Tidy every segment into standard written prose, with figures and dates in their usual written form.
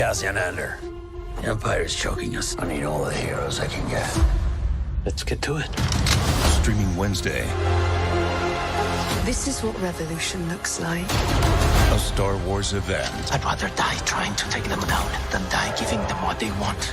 Cassian Andor. The Empire's choking us. I need all the heroes I can get. Let's get to it. Streaming Wednesday. This is what revolution looks like. A Star Wars event. I'd rather die trying to take them down than die giving them what they want.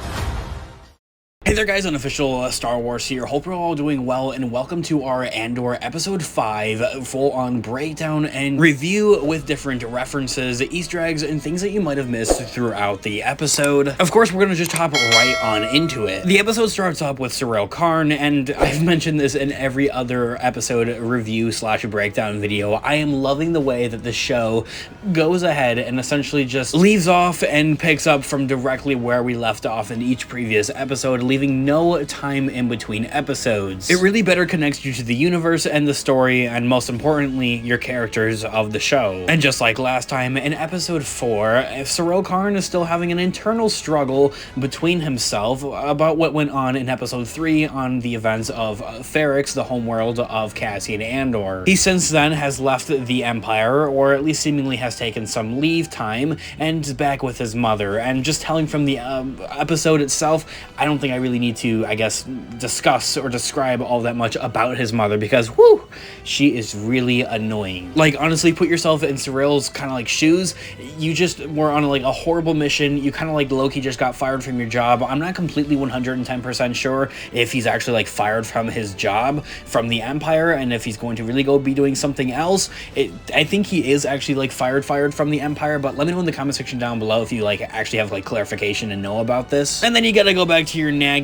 Hey there guys, Unofficial Star Wars here. Hope you're all doing well and welcome to our Andor Episode 5 full-on breakdown and review with different references, Easter eggs, and things that you might have missed throughout the episode. Of course, we're going to just hop right on into it. The episode starts up with Syril Karn, and I've mentioned this in every other episode review / breakdown video. I am loving the way that the show goes ahead and essentially just leaves off and picks up from directly where we left off in each previous episode, leaving no time in between episodes. It really better connects you to the universe and the story, and most importantly, your characters of the show. And just like last time, in episode 4, Syril Karn is still having an internal struggle between himself about what went on in episode 3 on the events of Ferrix, the homeworld of Cassian Andor. He since then has left the Empire, or at least seemingly has taken some leave time, and is back with his mother. And just telling from the episode itself, I don't think I really need to, I guess, discuss or describe all that much about his mother, because whew, she is really annoying. Like, honestly, put yourself in Cyril's kind of like shoes. You just were on like a horrible mission. You kind of like low-key just got fired from your job. I'm not completely 110% sure if he's actually like fired from his job from the Empire and if he's going to really go be doing something else. I think he is actually like fired from the Empire, but let me know in the comment section down below if you like actually have like clarification and know about this. And then you gotta go back to your nagging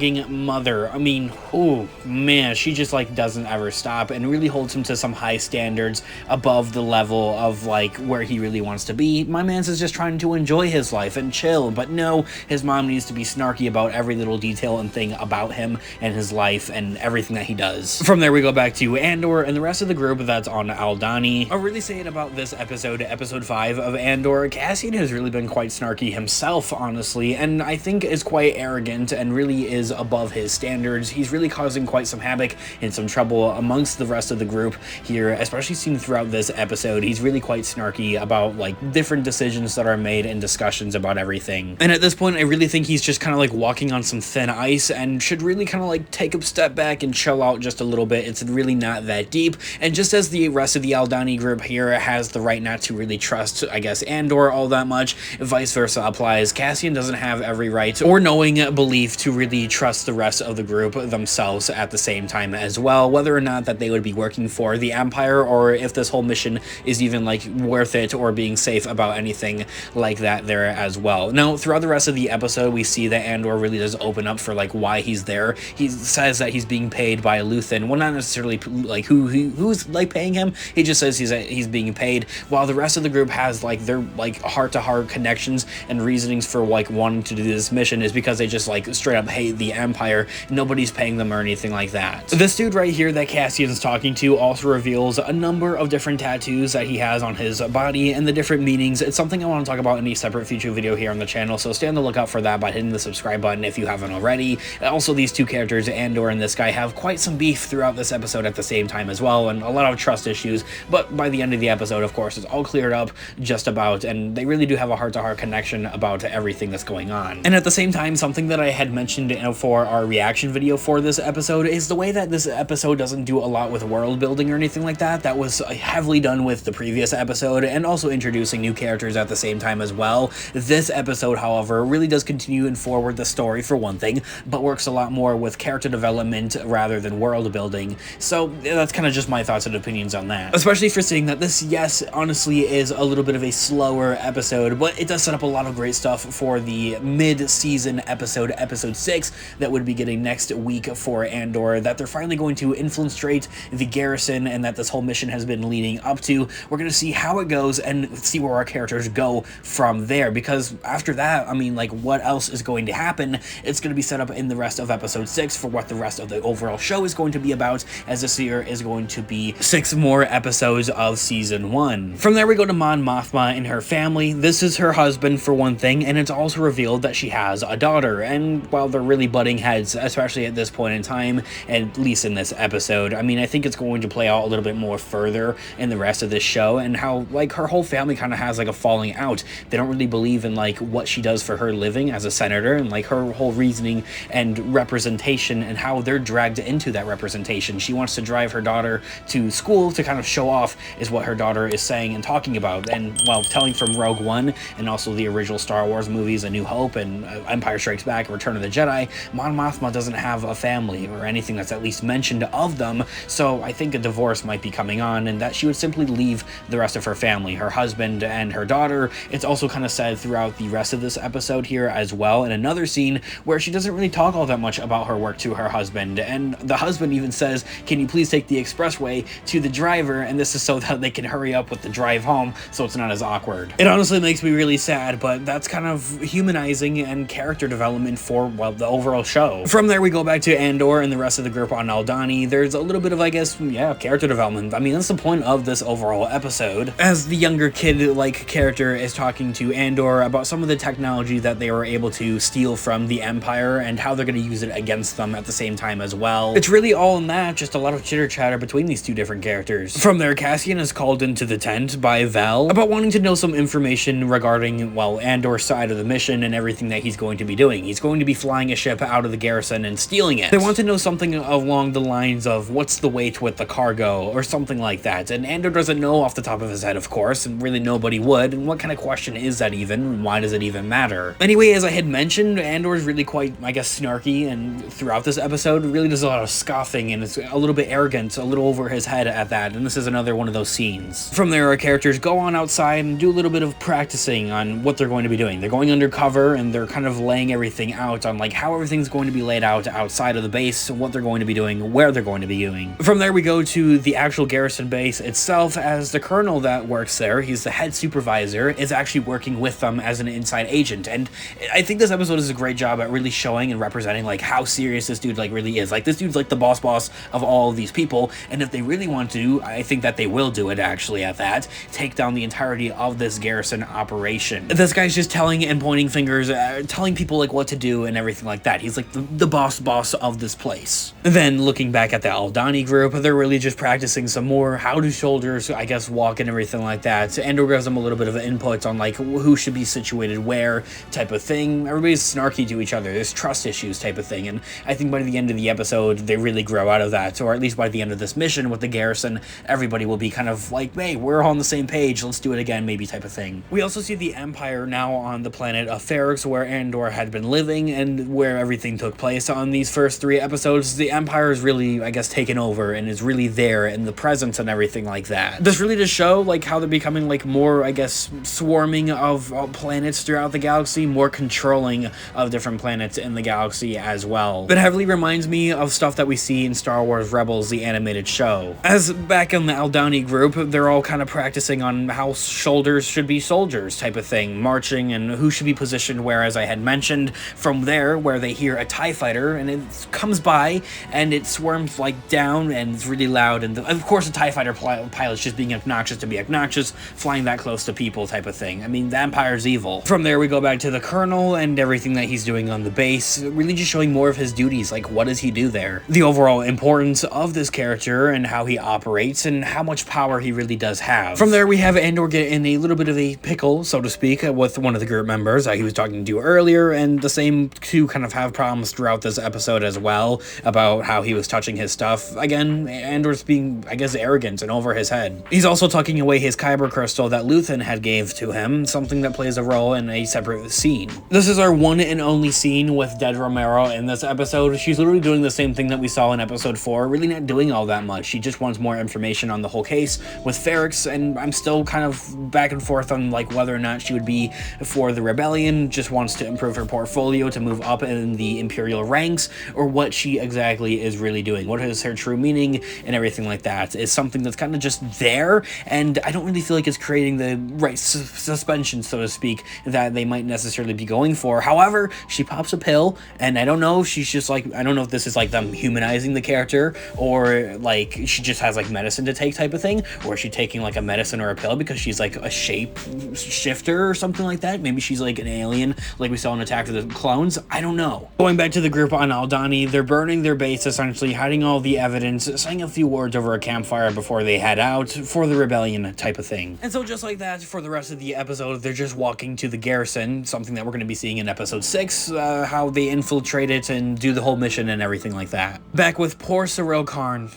mother. I mean, oh man, she just like doesn't ever stop and really holds him to some high standards above the level of like where he really wants to be. My man's is just trying to enjoy his life and chill, but no, his mom needs to be snarky about every little detail and thing about him and his life and everything that he does. From there we go back to Andor and the rest of the group that's on Aldhani. I'll really say it about this episode, episode 5 of Andor. Cassian has really been quite snarky himself, honestly, and I think is quite arrogant and really is above his standards. He's really causing quite some havoc and some trouble amongst the rest of the group here, especially seen throughout this episode. He's really quite snarky about like different decisions that are made and discussions about everything. And at this point, I really think he's just kind of like walking on some thin ice and should really kind of like take a step back and chill out just a little bit. It's really not that deep. And just as the rest of the Aldhani group here has the right not to really trust, I guess, Andor all that much, vice versa applies. Cassian doesn't have every right or knowing belief to really trust the rest of the group themselves at the same time as well, whether or not that they would be working for the Empire or if this whole mission is even like worth it or being safe about anything like that there as well. Now, throughout the rest of the episode, we see that Andor really does open up for like why he's there. He says that he's being paid by Luthen. Well, not necessarily like who's like paying him. He just says he's being paid, while the rest of the group has like their like heart-to-heart connections and reasonings for like wanting to do this mission is because they just like straight up hate the Empire. Nobody's paying them or anything like that. This dude right here that Cassian's talking to also reveals a number of different tattoos that he has on his body and the different meanings. It's something I want to talk about in a separate future video here on the channel, so stay on the lookout for that by hitting the subscribe button if you haven't already. Also, these two characters, Andor and this guy, have quite some beef throughout this episode at the same time as well, and a lot of trust issues, but by the end of the episode, of course, it's all cleared up just about, and they really do have a heart-to-heart connection about everything that's going on. And at the same time, something that I had mentioned for our reaction video for this episode is the way that this episode doesn't do a lot with world building or anything like that. That was heavily done with the previous episode and also introducing new characters at the same time as well. This episode, however, really does continue and forward the story for one thing, but works a lot more with character development rather than world building. So that's kind of just my thoughts and opinions on that. Especially for seeing that this, yes, honestly is a little bit of a slower episode, but it does set up a lot of great stuff for the mid-season episode 6 that would be getting next week for Andor, that they're finally going to infiltrate the garrison and that this whole mission has been leading up to. We're going to see how it goes and see where our characters go from there, because after that, I mean, like, what else is going to happen? It's going to be set up in the rest of episode 6 for what the rest of the overall show is going to be about, as this year is going to be 6 more episodes of season 1. From there we go to Mon Mothma and her family. This is her husband for one thing, and it's also revealed that she has a daughter, and while they're really really butting heads, especially at this point in time, at least in this episode. I mean, I think it's going to play out a little bit more further in the rest of this show, and how like her whole family kind of has like a falling out. They don't really believe in like what she does for her living as a senator, and like her whole reasoning and representation, and how they're dragged into that representation. She wants to drive her daughter to school to kind of show off is what her daughter is saying and talking about, and while telling from Rogue One and also the original Star Wars movies, A New Hope and Empire Strikes Back, Return of the Jedi, Mon Mothma doesn't have a family or anything that's at least mentioned of them, so I think a divorce might be coming on, and that she would simply leave the rest of her family, her husband and her daughter. It's also kind of said throughout the rest of this episode here as well, in another scene where she doesn't really talk all that much about her work to her husband, and the husband even says, can you please take the expressway to the driver, and this is so that they can hurry up with the drive home so it's not as awkward. It honestly makes me really sad, but that's kind of humanizing and character development for, well, the overall show. From there we go back to Andor and the rest of the group on Aldhani. There's a little bit of, I guess, yeah, character development. I mean, that's the point of this overall episode, as the younger kid-like character is talking to Andor about some of the technology that they were able to steal from the Empire and how they're going to use it against them at the same time as well. It's really all in that, just a lot of chitter-chatter between these two different characters. From there, Cassian is called into the tent by Val about wanting to know some information regarding, well, Andor's side of the mission and everything that he's going to be doing. He's going to be flying a ship out of the garrison and stealing it. They want to know something along the lines of what's the weight with the cargo or something like that, and Andor doesn't know off the top of his head, of course, and really nobody would, and what kind of question is that even, and why does it even matter? Anyway, as I had mentioned, Andor is really quite, I guess, snarky, and throughout this episode really does a lot of scoffing, and it's a little bit arrogant, a little over his head at that, and this is another one of those scenes. From there, our characters go on outside and do a little bit of practicing on what they're going to be doing. They're going undercover, and they're kind of laying everything out on like how everything's going to be laid out outside of the base, what they're going to be doing, where they're going to be doing. From there, we go to the actual garrison base itself, as the colonel that works there, he's the head supervisor, is actually working with them as an inside agent, and I think this episode does a great job at really showing and representing like how serious this dude like really is. Like, this dude's like the boss of all of these people, and if they really want to, I think that they will do it actually at that, take down the entirety of this garrison operation. This guy's just telling and pointing fingers, telling people like what to do and everything like that. He's like the boss of this place. Then looking back at the Aldhani group, they're really just practicing some more how do soldiers, I guess, walk and everything like that. Andor gives them a little bit of input on like who should be situated where type of thing. Everybody's snarky to each other. There's trust issues type of thing, and I think by the end of the episode they really grow out of that, or at least by the end of this mission with the garrison, everybody will be kind of like, hey, we're all on the same page, let's do it again, maybe type of thing. We also see the Empire now on the planet of Ferrix, where Andor had been living and where everything took place on these first 3 episodes. The Empire is really, I guess, taken over and is really there in the presence and everything like that. This really does show like how they're becoming like more, I guess, swarming of planets throughout the galaxy, more controlling of different planets in the galaxy as well. It heavily reminds me of stuff that we see in Star Wars Rebels, the animated show. As back in the Aldhani group, they're all kind of practicing on how soldiers should be soldiers type of thing, marching and who should be positioned where, as I had mentioned. From there, where they hear a TIE fighter and it comes by and it swarms like down and it's really loud, and of course the TIE fighter pilot's just being obnoxious to be obnoxious, flying that close to people type of thing. I mean, the Empire's evil. From there we go back to the Colonel and everything that he's doing on the base, really just showing more of his duties, like what does he do there, the overall importance of this character and how he operates and how much power he really does have. From there we have Andor get in a little bit of a pickle, so to speak, with one of the group members that he was talking to earlier, and the same two kind of have problems throughout this episode as well about how he was touching his stuff. Again, Andor's being, I guess, arrogant and over his head. He's also tucking away his kyber crystal that Luthen had gave to him, something that plays a role in a separate scene. This is our one and only scene with Dead Romero in this episode. She's literally doing the same thing that we saw in episode 4, really not doing all that much. She just wants more information on the whole case with Ferrix, and I'm still kind of back and forth on like whether or not she would be for the rebellion, just wants to improve her portfolio to move up in the Imperial ranks, or what she exactly is really doing. What is her true meaning and everything like that is something that's kind of just there, and I don't really feel like it's creating the right suspension, so to speak, that they might necessarily be going for. However, she pops a pill, and I don't know if she's just like, I don't know if this is like them humanizing the character, or like she just has like medicine to take type of thing, or is she taking like a medicine or a pill because she's like a shape shifter or something like that. Maybe she's like an alien like we saw in Attack of the Clones. I don't know. know. Going back to the group on Aldhani, they're burning their base, essentially hiding all the evidence, saying a few words over a campfire before they head out for the rebellion type of thing. And so just like that, for the rest of the episode, they're just walking to the garrison, something that we're going to be seeing in episode 6, how they infiltrate it and do the whole mission and everything like that. Back with poor Cyril Karn.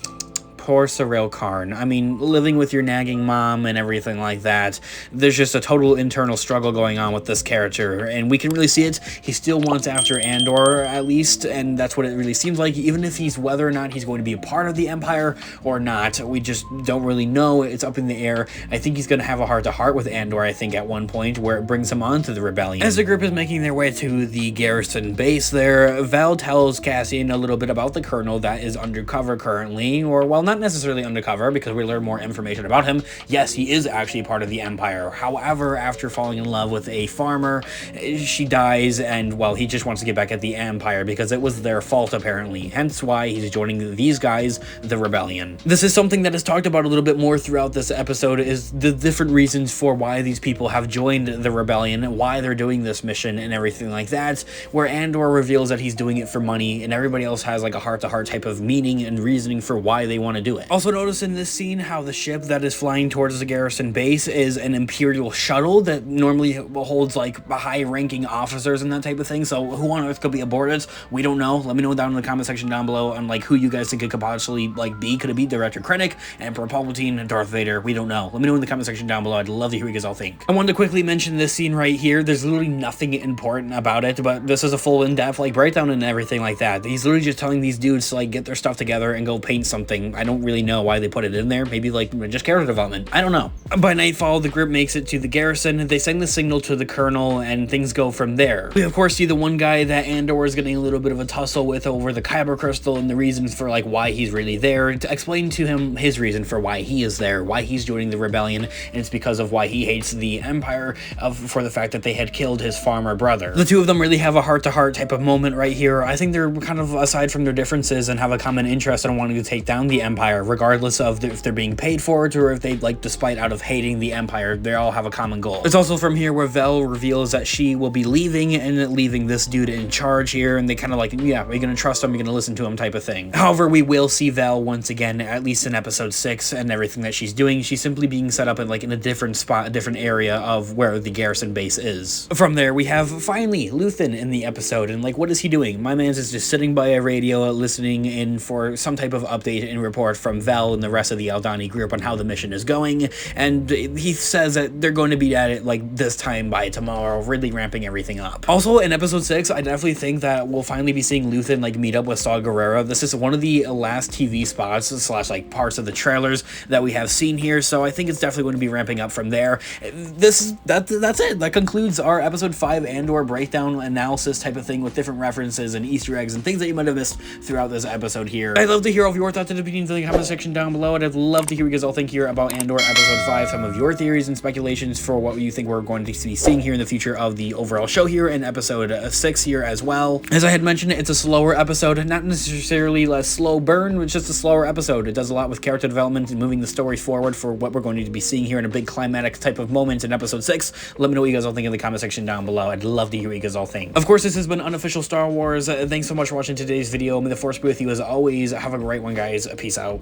Poor Cyril Karn. I mean, living with your nagging mom and everything like that, there's just a total internal struggle going on with this character, and we can really see it. He still wants after Andor, at least, and that's what it really seems like, even if he's whether or not he's going to be a part of the Empire or not. We just don't really know. It's up in the air. I think he's going to have a heart-to-heart with Andor, I think, at one point, where it brings him on to the rebellion. As the group is making their way to the garrison base there, Val tells Cassian a little bit about the colonel that is undercover currently, or, well, not necessarily undercover, because we learn more information about him. Yes, he is actually part of the Empire. However, after falling in love with a farmer, she dies, and, well, he just wants to get back at the Empire because it was their fault, apparently. Hence why he's joining these guys, the rebellion. This is something that is talked about a little bit more throughout this episode, is the different reasons for why these people have joined the rebellion, why they're doing this mission, and everything like that, where Andor reveals that he's doing it for money, and everybody else has like a heart-to-heart type of meaning and reasoning for why they want to do it. Also notice in this scene how the ship that is flying towards the garrison base is an Imperial shuttle that normally holds like high-ranking officers and that type of thing, so who on earth could be aboard it? We don't know. Let me know down in the comment section down below on like who you guys think it could possibly like be. Could it be Director Krennic, Emperor Palpatine, and Darth Vader? We don't know. Let me know in the comment section down below. I'd love to hear what you guys all think. I wanted to quickly mention this scene right here. There's literally nothing important about it, but this is a full in-depth like breakdown and everything like that. He's literally just telling these dudes to like get their stuff together and go paint something. I don't really know why they put it in there. Maybe like just character development. I don't know. By nightfall, the group makes it to the garrison. They send the signal to the colonel and things go from there. We of course see the one guy that Andor is getting a little bit of a tussle with over the kyber crystal and the reasons for like why he's really there, to explain to him his reason for why he is there, why he's joining the rebellion, and it's because of why he hates the Empire for the fact that they had killed his farmer brother. The two of them really have a heart-to-heart type of moment right here. I think they're kind of, aside from their differences, and have a common interest in wanting to take down the Empire, regardless of if they're being paid for it or if they like, despite out of hating the Empire, they all have a common goal. It's also from here where Vel reveals that she will be leaving and leaving this dude in charge here, and they kind of like, yeah, are you gonna trust him, are you gonna listen to him type of thing. However, we will see Vel once again, at least in episode 6, and everything that she's doing. She's simply being set up in like in a different spot, a different area of where the garrison base is. From there, we have finally Luthen in the episode, and like, what is he doing? My man's is just sitting by a radio listening in for some type of update and report from Vel and the rest of the Aldhani group on how the mission is going, and he says that they're going to be at it like this time by tomorrow, really ramping everything up. Also, in episode 6, I definitely think that we'll finally be seeing Luthen like meet up with Saw Gerrera. This is one of the last TV spots slash like parts of the trailers that we have seen here, so I think it's definitely going to be ramping up from there. That's it. That concludes our episode 5 Andor breakdown analysis type of thing with different references and Easter eggs and things that you might have missed throughout this episode here. I'd love to hear all of your thoughts and opinions in the comment section down below, and I'd love to hear what you guys all think here about Andor episode 5, some of your theories and speculations for what you think we're going to be seeing here in the future of the overall show here in episode 6 here as well. As I had mentioned, it's a slower episode, not necessarily a slow burn, but just a slower episode. It does a lot with character development and moving the story forward for what we're going to be seeing here in a big climatic type of moment in episode 6. Let me know what you guys all think in the comment section down below. I'd love to hear what you guys all think. Of course, this has been Unofficial Star Wars. Thanks so much for watching today's video. May the Force be with you as always. Have a great one, guys. Peace out.